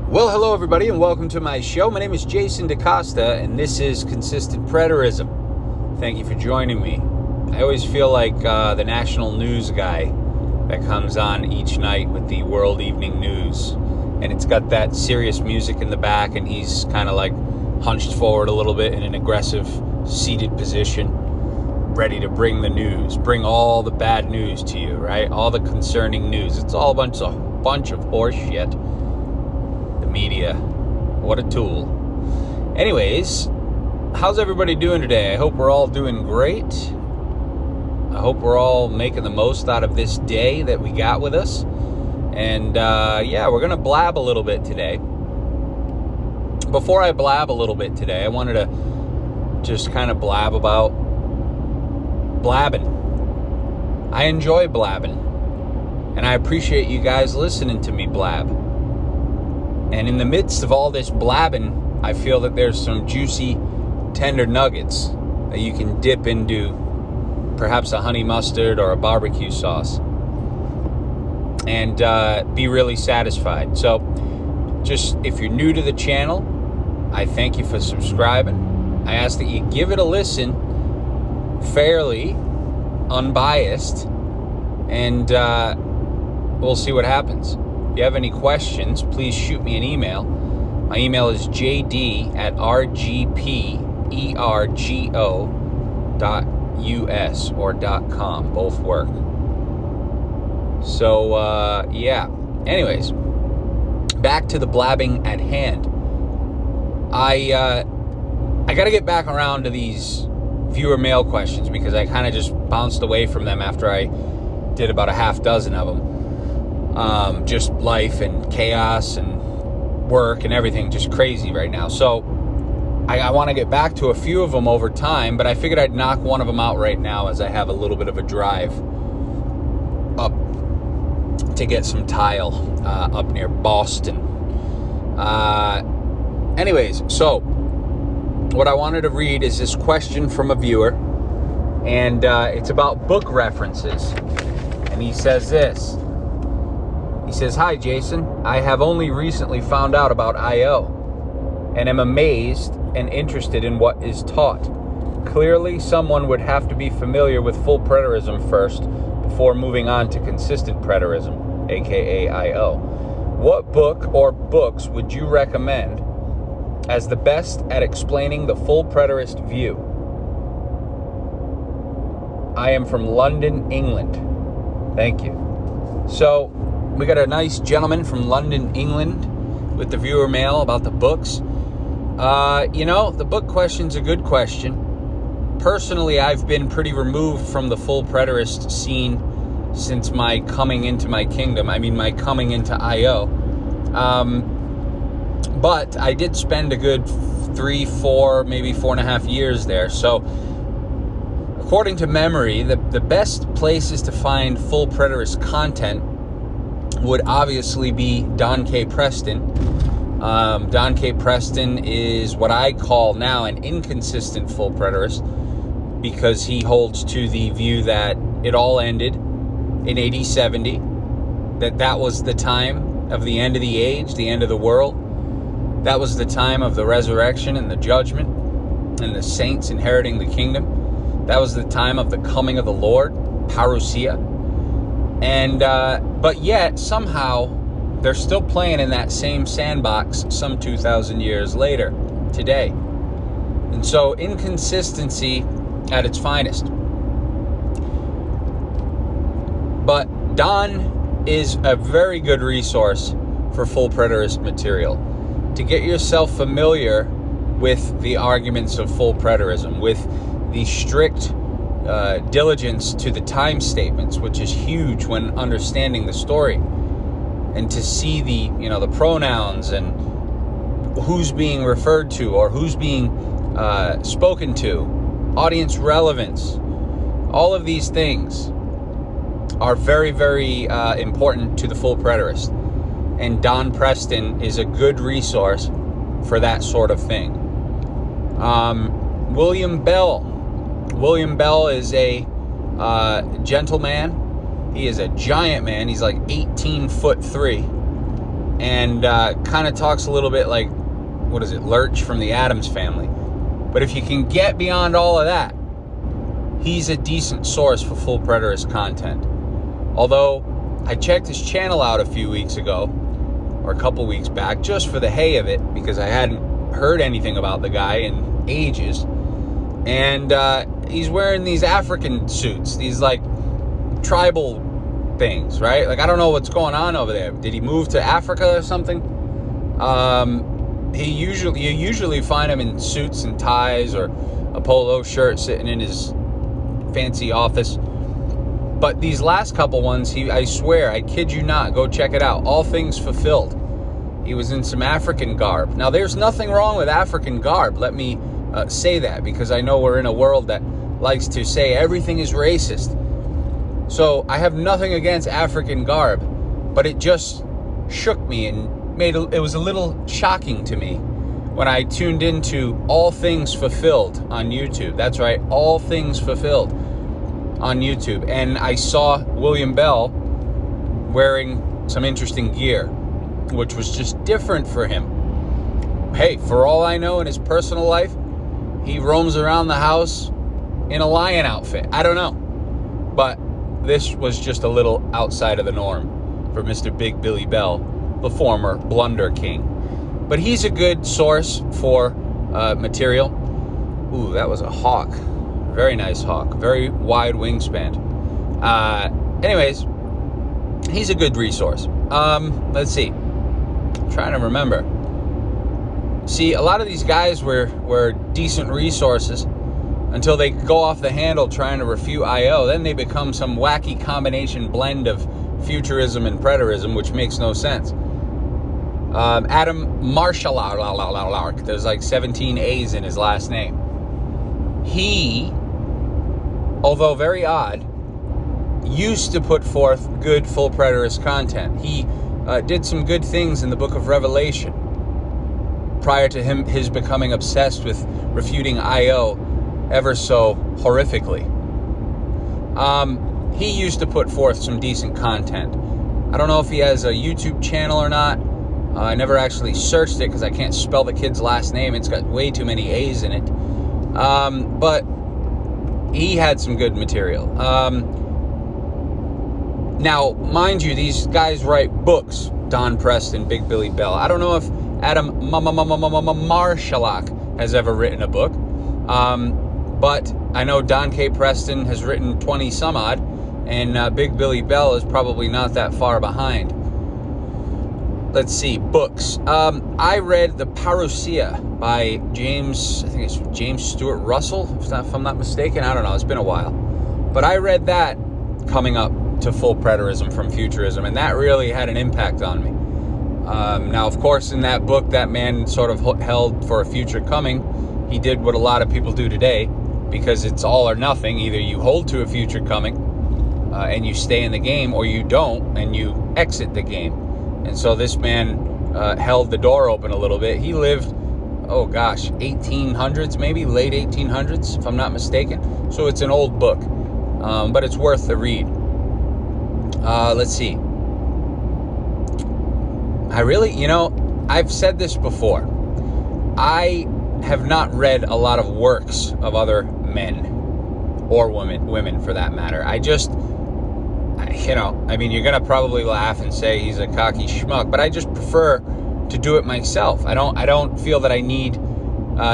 Well, hello everybody, and welcome to my show. My name is Jason DaCosta, and this is Consistent Preterism. Thank you for joining me. I always feel like the national news guy that comes on each night with the World Evening News, and it's got that serious music in the back, and he's kind of like hunched forward a little bit in an aggressive seated position, ready to bring the news, bring all the bad news to you, right? All the concerning news. It's all a bunch of horse shit. Media, what a tool. Anyways, how's everybody doing today? I hope we're all doing great. I hope we're all making the most out of this day that we got with us. And we're gonna blab a little bit today. Before I blab a little bit today, I wanted to just kind of blab about blabbing. I enjoy blabbing, and I appreciate you guys listening to me blab. And in the midst of all this blabbing, I feel that there's some juicy, tender nuggets that you can dip into perhaps a honey mustard or a barbecue sauce and be really satisfied. So just if you're new to the channel, I thank you for subscribing. I ask that you give it a listen, fairly, unbiased, and we'll see what happens. If you have any questions, please shoot me an email. My email is jd@rgpergo.us or .com. Both work. So, Anyways, back to the blabbing at hand. I got to get back around to these viewer mail questions because I kind of just bounced away from them after I did about a half dozen of them. Just life and chaos and work and everything just crazy right now. So I want to get back to a few of them over time, but I figured I'd knock one of them out right now as I have a little bit of a drive up to get some tile up near Boston. Anyways, so what I wanted to read is this question from a viewer, and it's about book references. And he says this. He says, "Hi, Jason. I have only recently found out about I.O. and am amazed and interested in what is taught. Clearly, someone would have to be familiar with full preterism first before moving on to consistent preterism, aka I.O. What book or books would you recommend as the best at explaining the full preterist view? I am from London, England." Thank you. So, we got a nice gentleman from London, England with the viewer mail about the books. The book question's a good question. Personally, I've been pretty removed from the full preterist scene since my coming into my kingdom. My coming into I.O. But I did spend a good 3, 4, maybe 4.5 years there. So, according to memory, the best places to find full preterist content would obviously be Don K. Preston. Don K. Preston is what I call now an inconsistent full preterist because he holds to the view that it all ended in AD 70, that was the time of the end of the age, the end of the world. That was the time of the resurrection and the judgment and the saints inheriting the kingdom. That was the time of the coming of the Lord, parousia. And but yet somehow they're still playing in that same sandbox some 2,000 years later today. And so inconsistency at its finest. But Don is a very good resource for full preterist material to get yourself familiar with the arguments of full preterism, with the strict diligence to the time statements, which is huge when understanding the story, and to see the pronouns and who's being referred to or who's being spoken to, audience relevance. All of these things are very, very important to the full preterist, and Don Preston is a good resource for that sort of thing. William Bell is a gentleman. He is a giant man. He's like 18'3", and kind of talks a little bit like, what is it, Lurch from the Addams Family. But if you can get beyond all of that, he's a decent source for full preterist content. Although I checked his channel out a few weeks ago, or a couple weeks back, just for the hay of it, because I hadn't heard anything about the guy in ages. And he's wearing these African suits, these like tribal things, right? Like, I don't know what's going on over there. Did he move to Africa or something? You usually find him in suits and ties, or a polo shirt, sitting in his fancy office. But these last couple ones, I swear, I kid you not, go check it out. All Things Fulfilled. He was in some African garb. Now, there's nothing wrong with African garb. Let me say that, because I know we're in a world that likes to say everything is racist. So I have nothing against African garb, but it just shook me and it was a little shocking to me when I tuned into All Things Fulfilled on YouTube. That's right, All Things Fulfilled on YouTube. And I saw William Bell wearing some interesting gear, which was just different for him. Hey, for all I know, in his personal life, he roams around the house in a lion outfit. I don't know. But this was just a little outside of the norm for Mr. Big Billy Bell, the former Blunder King. But he's a good source for material. Ooh, that was a hawk. Very nice hawk. Very wide wingspan. Anyways, he's a good resource. Let's see. I'm trying to remember. See, a lot of these guys were decent resources until they go off the handle trying to refute I.O. Then they become some wacky combination blend of futurism and preterism, which makes no sense. Adam Marshallark, there's like 17 A's in his last name. He, although very odd, used to put forth good full preterist content. He did some good things in the book of Revelation prior to his becoming obsessed with refuting I.O. ever so horrifically. He used to put forth some decent content. I don't know if he has a YouTube channel or not. I never actually searched it because I can't spell the kid's last name. It's got way too many A's in it. But he had some good material. Now, mind you, these guys write books. Don Preston, Big Billy Bell. I don't know if Adam Marshallark has ever written a book. But I know Don K. Preston has written 20 some odd, and Big Billy Bell is probably not that far behind. Let's see, books. I read The Parousia by James Stuart Russell, if I'm not mistaken. I don't know, it's been a while. But I read that coming up to full preterism from futurism, and that really had an impact on me. Now, of course, in that book, that man sort of held for a future coming. He did what a lot of people do today, because it's all or nothing. Either you hold to a future coming and you stay in the game, or you don't and you exit the game. And so this man held the door open a little bit. He lived, 1800s, maybe late 1800s, if I'm not mistaken. So it's an old book, but it's worth the read. Let's see. I've said this before. I have not read a lot of works of other men or women for that matter. You're going to probably laugh and say he's a cocky schmuck, but I just prefer to do it myself. I don't feel that I need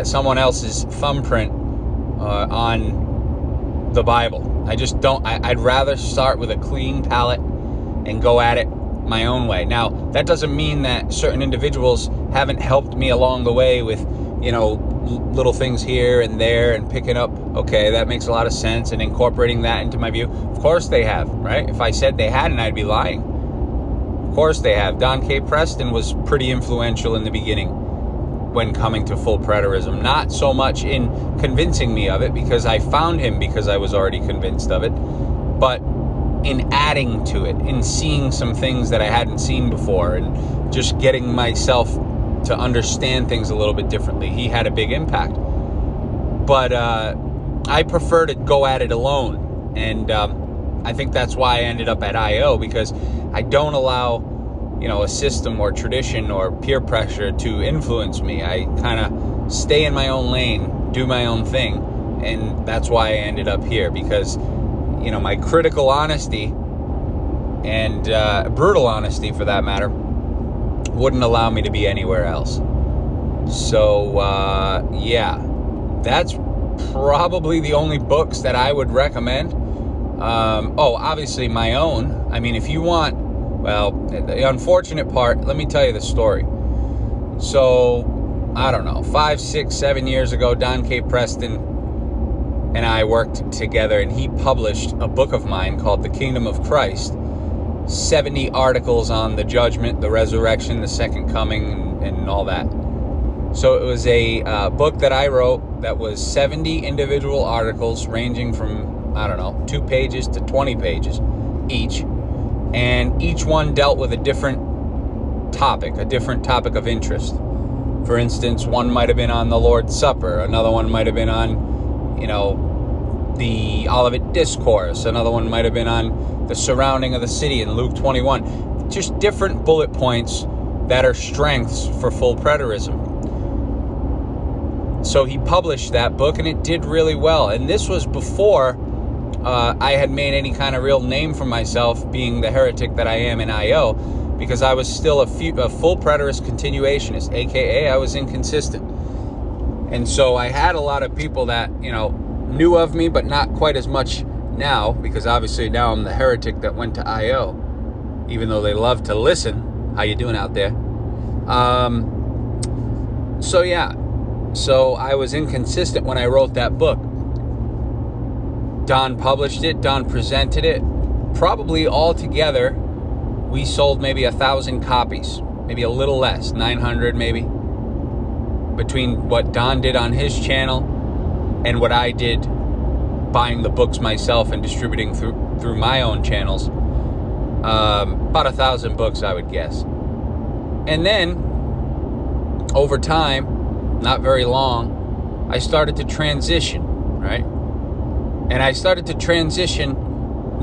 someone else's thumbprint on the Bible. I just don't. I'd rather start with a clean palette and go at it my own way. Now, that doesn't mean that certain individuals haven't helped me along the way with, little things here and there, and picking up, okay, that makes a lot of sense, and incorporating that into my view. Of course they have, right? If I said they hadn't, I'd be lying. Of course they have. Don K. Preston was pretty influential in the beginning when coming to full preterism. Not so much in convincing me of it, because I found him because I was already convinced of it, but in adding to it, in seeing some things that I hadn't seen before, and just getting myself to understand things a little bit differently. He had a big impact. But I prefer to go at it alone. And I think that's why I ended up at I.O., because I don't allow a system or tradition or peer pressure to influence me. I kind of stay in my own lane, do my own thing, and that's why I ended up here, because my critical honesty and brutal honesty, for that matter, wouldn't allow me to be anywhere else. So yeah, that's probably the only books that I would recommend. Obviously my own. I mean, if you want, well, the unfortunate part, let me tell you the story. So, I don't know, 5, 6, 7 years ago, Don K. Preston and I worked together, and he published a book of mine called The Kingdom of Christ. 70 articles on the judgment, the resurrection, the second coming, and all that. So it was a book that I wrote that was 70 individual articles ranging from, 2 pages to 20 pages each. And each one dealt with a different topic of interest. For instance, one might have been on the Lord's Supper. Another one might have been on, the Olivet Discourse. Another one might have been on the surrounding of the city in Luke 21. Just different bullet points that are strengths for full preterism. So he published that book, and it did really well. And this was before I had made any kind of real name for myself, being the heretic that I am in IO, because I was still a full preterist continuationist, aka I was inconsistent. And so I had a lot of people that, knew of me, but not quite as much now, because obviously now I'm the heretic that went to IO, even though they love to listen. How you doing out there? So yeah, so I was inconsistent when I wrote that book. Don published it, Don presented it. Probably altogether, we sold maybe 1,000 copies, maybe a little less, 900 maybe, between what Don did on his channel and what I did buying the books myself and distributing through my own channels. About 1,000 books, I would guess. And then, over time, not very long, I started to transition, right? And I started to transition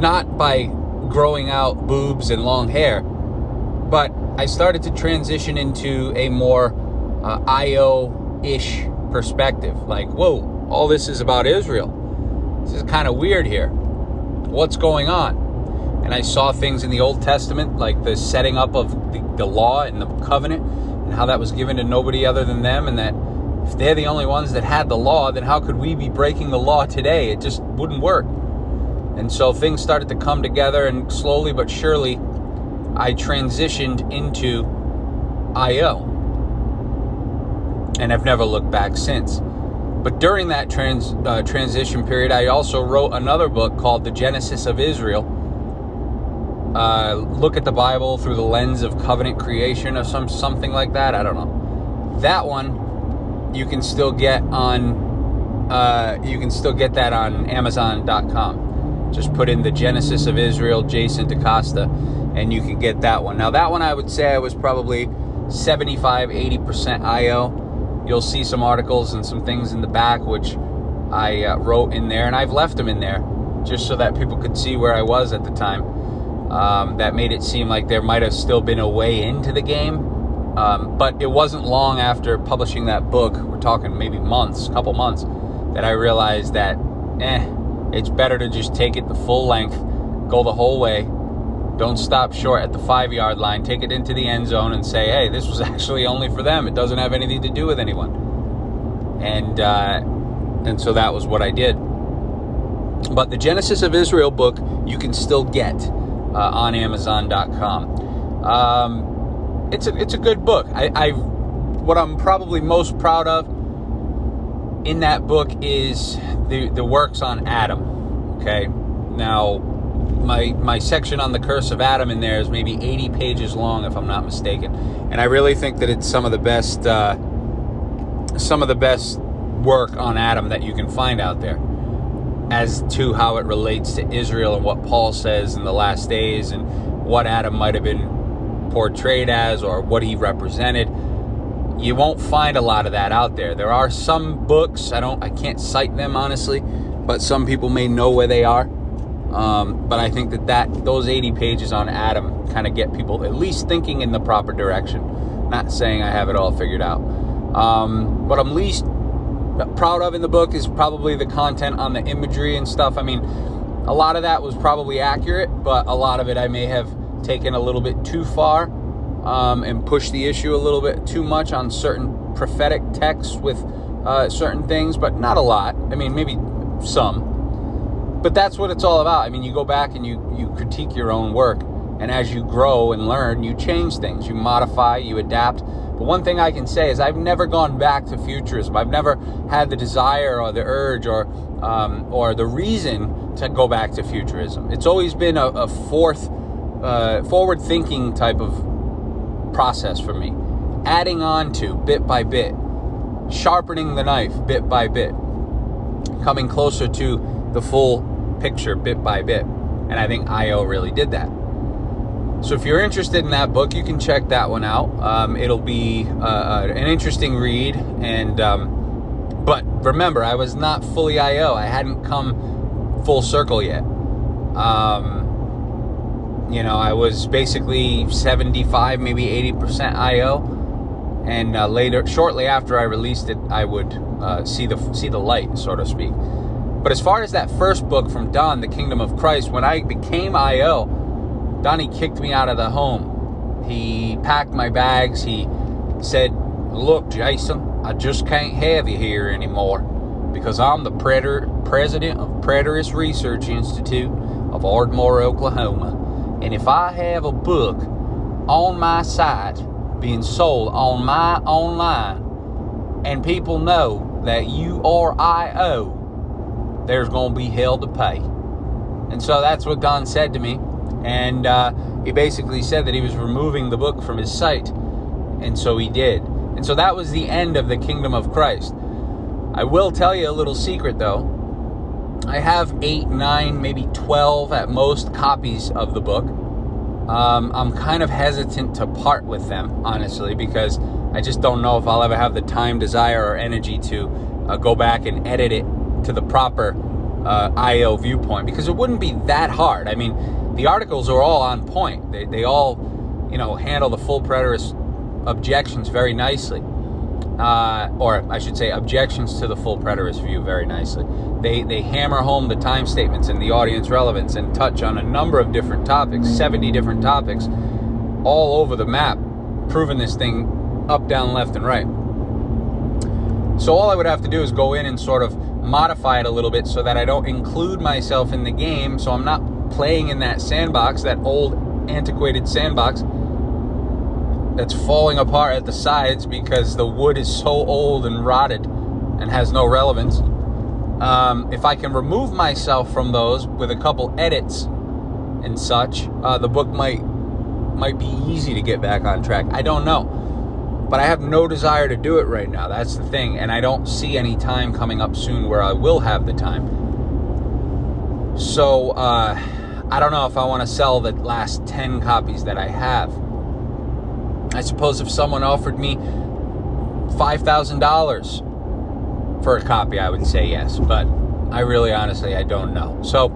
not by growing out boobs and long hair, but I started to transition into a more IO-ish perspective. Like, whoa, all this is about Israel. This is kind of weird here. What's going on? And I saw things in the Old Testament, like the setting up of the law and the covenant, and how that was given to nobody other than them, and that if they're the only ones that had the law, then how could we be breaking the law today? It just wouldn't work. And so things started to come together, and slowly but surely, I transitioned into IO. And I've never looked back since. But during that transition period, I also wrote another book called The Genesis of Israel. Look at the Bible through the lens of covenant creation or something like that. I don't know. That one you can still get on that on Amazon.com. Just put in The Genesis of Israel, Jason DaCosta, and you can get that one. Now that one I would say I was probably 75-80% IO. You'll see some articles and some things in the back which I wrote in there, and I've left them in there just so that people could see where I was at the time. That made it seem like there might have still been a way into the game. But it wasn't long after publishing that book, we're talking maybe couple months, that I realized that, it's better to just take it the full length, go the whole way, don't stop short at the 5-yard line, take it into the end zone and say, hey, this was actually only for them. It doesn't have anything to do with anyone. And so that was what I did. But the Genesis of Israel book, you can still get on Amazon.com. It's a good book. What I'm probably most proud of in that book is the works on Adam. Okay, now my section on the curse of Adam in there is maybe 80 pages long, if I'm not mistaken, and I really think that it's some of the best work on Adam that you can find out there, as to how it relates to Israel and what Paul says in the last days and what Adam might have been portrayed as or what he represented. You won't find a lot of that out there. There are some books, I can't cite them honestly, but some people may know where they are. But I think that those 80 pages on Adam kind of get people at least thinking in the proper direction. Not saying I have it all figured out. What I'm least proud of in the book is probably the content on the imagery and stuff. I mean, a lot of that was probably accurate, but a lot of it I may have taken a little bit too far, and pushed the issue a little bit too much on certain prophetic texts with certain things, but not a lot. I mean, maybe some. But that's what it's all about. I mean, you go back and you critique your own work, and as you grow and learn, you change things, you modify, you adapt. But one thing I can say is I've never gone back to futurism. I've never had the desire or the urge or the reason to go back to futurism. It's always been a forward-thinking type of process for me. Adding on to, bit by bit. Sharpening the knife, bit by bit. Coming closer to the full picture, bit by bit. And I think I.O. really did that. So if you're interested in that book, you can check that one out. It'll be an interesting read. And but remember, I was not fully I.O. I hadn't come full circle yet. I was basically 75, maybe 80% I.O. And shortly after I released it, I would see the light, so to speak. But as far as that first book from Don, The Kingdom of Christ, when I became I.O., Donnie kicked me out of the home. He packed my bags. He said, "Look, Jason, I just can't have you here anymore because I'm the president of Preterism Research Institute of Ardmore, Oklahoma. And if I have a book on my site being sold on my online and people know that you are I.O., there's going to be hell to pay." And so that's what Don said to me. And he basically said that he was removing the book from his site. And so he did. And so that was the end of The Kingdom of Christ. I will tell you a little secret, though. I have 8, 9, maybe 12 at most copies of the book. I'm kind of hesitant to part with them, honestly, because I just don't know if I'll ever have the time, desire, or energy to go back and edit it to the proper I.O. viewpoint, because it wouldn't be that hard. I mean, the articles are all on point. They all, handle the full preterist objections very nicely. Or I should say objections to the full preterist view very nicely. They hammer home the time statements and the audience relevance and touch on a number of different topics, 70 different topics, all over the map, proving this thing up, down, left, and right. So all I would have to do is go in and sort of modify it a little bit so that I don't include myself in the game, so I'm not playing in that sandbox, that old antiquated sandbox that's falling apart at the sides because the wood is so old and rotted and has no relevance. If I can remove myself from those with a couple edits and such, the book might be easy to get back on track. I don't know. But I have no desire to do it right now. That's the thing. And I don't see any time coming up soon where I will have the time. So, I don't know if I want to sell the last 10 copies that I have. I suppose if someone offered me $5,000 for a copy, I would say yes. But I really, honestly, I don't know. So,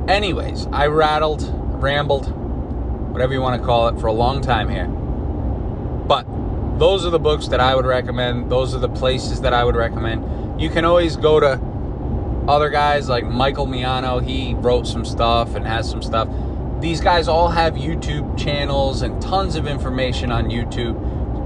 anyways, I rambled, whatever you want to call it, for a long time here. But those are the books that I would recommend. Those are the places that I would recommend. You can always go to other guys like Michael Miano. He wrote some stuff and has some stuff. These guys all have YouTube channels and tons of information on YouTube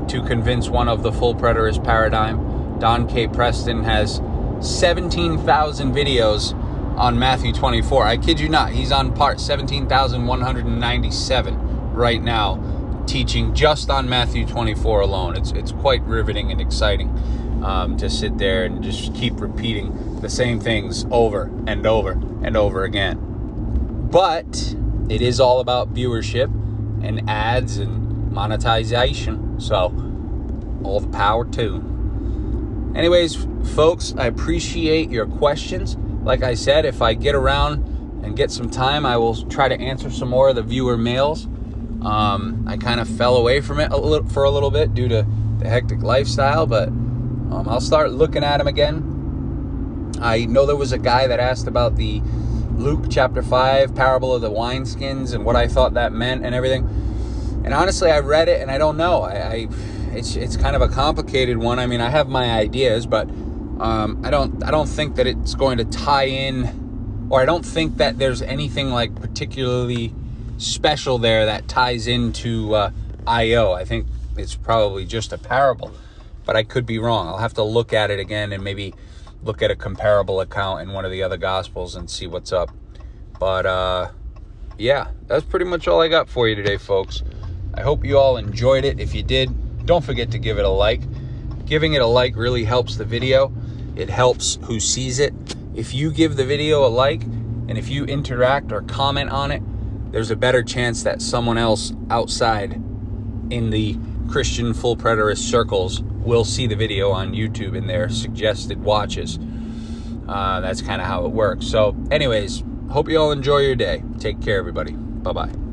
to convince one of the full preterist paradigm. Don K. Preston has 17,000 videos on Matthew 24. I kid you not. He's on part 17,197 right now, teaching just on Matthew 24 alone. It's quite riveting and exciting to sit there and just keep repeating the same things over and over and over again. But it is all about viewership and ads and monetization. So all the power to. Anyways, folks, I appreciate your questions. Like I said, if I get around and get some time, I will try to answer some more of the viewer mails. I kind of fell away from it for a little bit due to the hectic lifestyle, but I'll start looking at them again. I know there was a guy that asked about the Luke chapter 5, parable of the wineskins, and what I thought that meant and everything. And honestly, I read it and I don't know. It's kind of a complicated one. I mean, I have my ideas, but I don't think that it's going to tie in, or I don't think that there's anything like particularly special there that ties into IO. I think it's probably just a parable, but I could be wrong. I'll have to look at it again and maybe look at a comparable account in one of the other Gospels and see what's up. But yeah, that's pretty much all I got for you today, folks. I hope you all enjoyed it. If you did, don't forget to give it a like. Giving it a like really helps the video. It helps who sees it. If you give the video a like, and if you interact or comment on it, there's a better chance that someone else outside in the Christian full preterist circles will see the video on YouTube in their suggested watches. That's kind of how it works. So anyways, hope you all enjoy your day. Take care, everybody. Bye-bye.